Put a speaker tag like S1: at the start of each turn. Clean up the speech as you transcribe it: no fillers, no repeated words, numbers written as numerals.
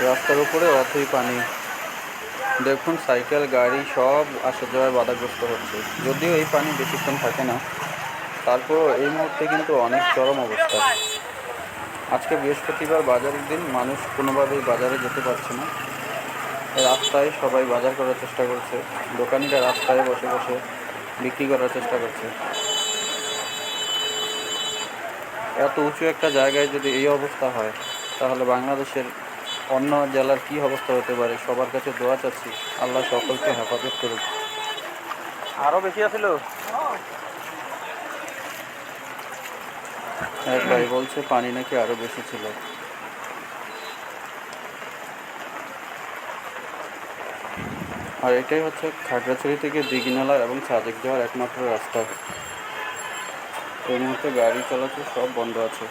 S1: রাস্তার উপরে অথই পানি। দেখুন সাইকেল গাড়ি সব আসা যাওয়ায় বাধাগ্রস্ত হচ্ছে। যদিও এই পানি বেশিক্ষণ থাকে না, তারপরও এই মুহূর্তে কিন্তু অনেক চরম অবস্থা। আজকে বৃহস্পতিবার, বাজারের দিন, মানুষ কোনোভাবেই বাজারে যেতে পারছে না। রাস্তায় সবাই বাজার করার চেষ্টা করছে, দোকানিরা রাস্তায় বসে বসে বিক্রি করার চেষ্টা করছে। এত উঁচু একটা জায়গায় যদি এই অবস্থা হয়, তাহলে বাংলাদেশের অন্য জেলার কি অবস্থা হতে পারে? সবার কাছে দোয়া চাচ্ছি, আল্লাহ সকলকে হেফাজত করুক।
S2: আরো বেশি আছিল।
S1: এক ভাই বলছে পানি নাকি আরো বেশি ছিল। আর এটাই হচ্ছে খাগড়াছড়ি থেকে দীঘিনালা এবং সাজেক যাওয়ার একমাত্র রাস্তা। এই মুহূর্তে গাড়ি চলাচল সব বন্ধ আছে।